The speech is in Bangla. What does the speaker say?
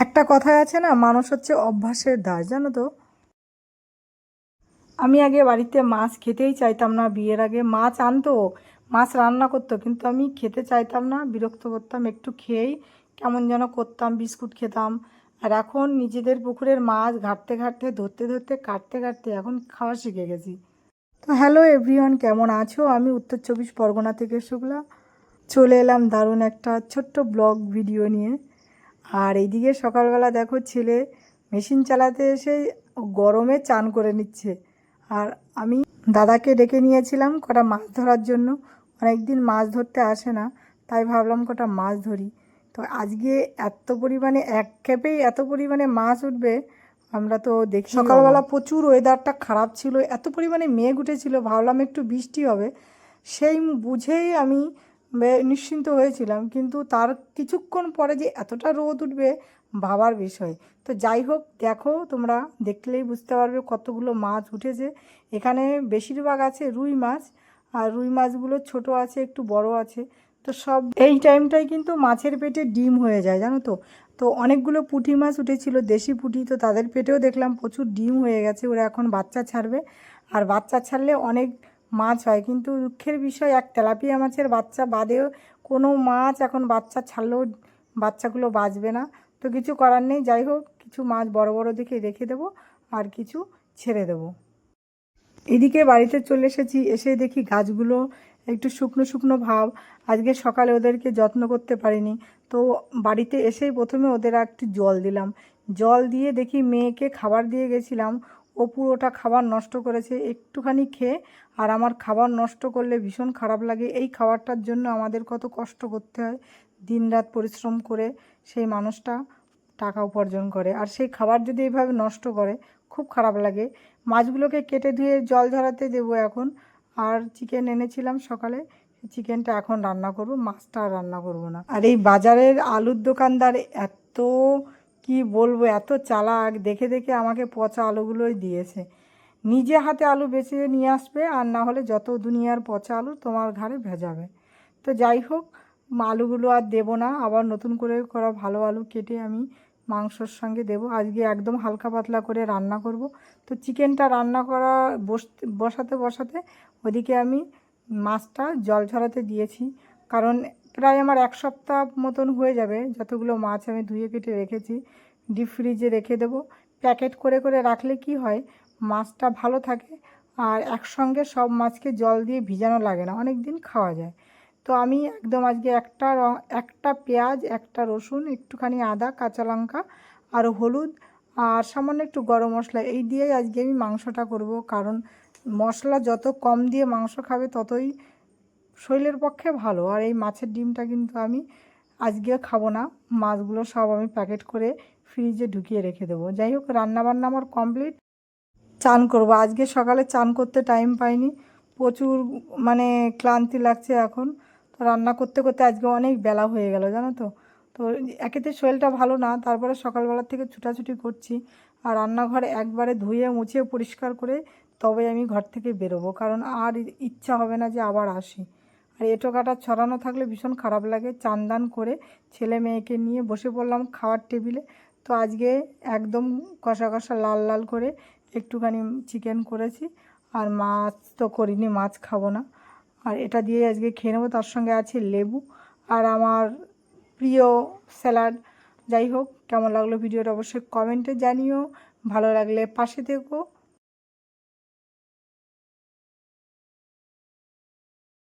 একটা কথায় আছে না, মানুষ হচ্ছে অভ্যাসের দাস, জানো তো। আমি আগে বাড়িতে মাছ খেতেই চাইতাম না। বিয়ের আগে মাছ আনতো, মাছ রান্না করতো, কিন্তু আমি খেতে চাইতাম না, বিরক্ত করতাম। একটু খেয়েই কেমন যেন করতাম, বিস্কুট খেতাম। আর এখন নিজেদের পুকুরের মাছ ঘাটতে ঘাটতে, ধরতে ধরতে, কাটতে কাটতে এখন খাওয়া শিখে গেছি। তো হ্যালো এভরিওয়ান, কেমন আছো? আমি উত্তর চব্বিশ পরগনা থেকে শুক্লা চলে এলাম দারুণ একটা ছোট্ট ব্লগ ভিডিও নিয়ে। আর এইদিকে সকালবেলা দেখো ছেলে মেশিন চালাতে এসে গরমে চান করে নিচ্ছে। আর আমি দাদাকে ডেকে নিয়েছিলাম কটা মাছ ধরার জন্য। অনেক দিন মাছ ধরতে আসে না, তাই ভাবলাম কটা মাছ ধরি। তো আজকে এত পরিমাণে, এক খেপেই এত পরিমাণে মাছ উঠবে আমরা তো দেখি। সকালবেলা প্রচুর ওয়েদারটা খারাপ ছিল, এত পরিমাণে মেঘ উঠেছিল, ভাবলাম একটু বৃষ্টি হবে, সেই বুঝেই আমি নিশ্চিন্ত হয়েছিলাম। কিন্তু তার কিছুক্ষণ পরে যে এতটা রোদ উঠবে ভাবার বিষয়। তো যাই হোক, দেখো তোমরা দেখলেই বুঝতে পারবে কতগুলো মাছ উঠেছে। এখানে বেশিরভাগ আছে রুই মাছ, আর রুই মাছগুলো ছোট আছে, একটু বড় আছে। তো সব এই টাইমটাই কিন্তু মাছের পেটে ডিম হয়ে যায়, জানো তো। তো অনেকগুলো পুঁটি মাছ উঠেছিল, দেশি পুঁটি, তো তাদের পেটেও দেখলাম প্রচুর ডিম হয়ে গেছে। ওরা এখন বাচ্চা ছাড়বে, আর বাচ্চা ছাড়লে অনেক মাছ হয়। কিন্তু দুঃখের বিষয়, এক তেলাপিয়া মাছের বাচ্চা বাদেও কোনো মাছ এখন বাচ্চা ছাড়লেও বাচ্চাগুলো বাঁচবে না। তো কিছু করার নেই, যাই হোক কিছু মাছ বড় বড় দেখে রেখে দেবো, আর কিছু ছেড়ে দেবো। এদিকে বাড়িতে চলে এসেছি, এসে দেখি গাছগুলো একটু শুকনো শুকনো ভাব। আজকে সকালে ওদেরকে যত্ন করতে পারিনি, তো বাড়িতে এসেই প্রথমে ওদের একটু জল দিলাম। জল দিয়ে দেখি মেয়েকে খাবার দিয়ে গেছিলাম, ও পুরোটা খাবার নষ্ট করেছে একটুখানি খেয়ে। আর আমার খাবার নষ্ট করলে ভীষণ খারাপ লাগে। এই খাবারটার জন্য আমাদের কত কষ্ট করতে হয়, দিনরাত পরিশ্রম করে সেই মানুষটা টাকা উপার্জন করে, আর সেই খাবার যদি এইভাবে নষ্ট করে খুব খারাপ লাগে। মাছগুলোকে কেটে ধুয়ে জল ঝরাতে দেবো এখন। আর চিকেন এনেছিলাম সকালে, চিকেনটা এখন রান্না করব, মাছটা আর রান্না করব না। আর এই বাজারের আলুর দোকানদার এত, কি বলবো, এত চালাক, দেখে দেখে আমাকে পচা আলুগুলোই দিয়েছে। নিজে হাতে আলু বেছে নিয়ে আসবে, আর না হলে যত দুনিয়ার পচা আলু তোমার ঘাড়ে ভেজাবে। তো যাই হোক, আলুগুলো আর দেবো না, আবার নতুন করে করা ভালো আলু কেটে আমি মাংসর সঙ্গে দেবো। আজকে একদম হালকা পাতলা করে রান্না করব। তো চিকেনটা রান্না করা বসাতে বসাতে ওদিকে আমি মাছটা জল ঝরাতে দিয়েছি। কারণ প্রায় আমার এক সপ্তাহ মতন হয়ে যাবে যতগুলো মাছ আমি ধুয়ে কেটে রেখেছি। ডিপ ফ্রিজে রেখে দেবো। প্যাকেট করে করে রাখলে কি হয়, মাছটা ভালো থাকে, আর একসঙ্গে সব মাছকে জল দিয়ে ভিজানো লাগে না, অনেক দিন খাওয়া যায়। তো আমি একদম আজকে একটা পেঁয়াজ, একটা রসুন, একটুখানি আদা, কাঁচা লঙ্কা, আর হলুদ, আর সামান্য একটু গরম মশলা, এই দিয়েই আজকে আমি মাংসটা করব। কারণ মশলা যত কম দিয়ে মাংস খাবে ততই শরীরের পক্ষে ভালো। আর এই মাছের ডিমটা কিন্তু আমি আজকে খাবো না, মাছগুলো সব আমি প্যাকেট করে ফ্রিজে ঢুকিয়ে রেখে দেবো। যাই হোক, রান্নাবান্না আমার কমপ্লিট। চান করব, আজকে সকালে চান করতে টাইম পাইনি, প্রচুর মানে ক্লান্তি লাগছে এখন। তো রান্না করতে করতে আজকে অনেক বেলা হয়ে গেল, জানো তো। তো একেতে শরীরটা ভালো না, তারপরে সকালবেলা থেকে ছুটাছুটি করছি। আর রান্নাঘরে একবারে ধুয়ে মুছে পরিষ্কার করে তবে আমি ঘর থেকে বেরোবো, কারণ আর ইচ্ছা হবে না যে আবার আসি। আর এঁটো কাটা ছড়ানো থাকলে ভীষণ খারাপ লাগে। চান দান করে ছেলে মেয়েকে নিয়ে বসে পড়লাম খাওয়ার টেবিলে। তো আজকে একদম কষা কষা লাল লাল করে একটুখানি চিকেন করেছি, আর মাছ তো করিনি, মাছ খাবো না। আর এটা দিয়ে আজকে খেয়ে নেবো, তার সঙ্গে আছে লেবু আর আমার প্রিয় স্যালাড। যাই হোক, কেমন লাগলো ভিডিওটা অবশ্যই কমেন্টে জানিও, ভালো লাগলে পাশে থেকো।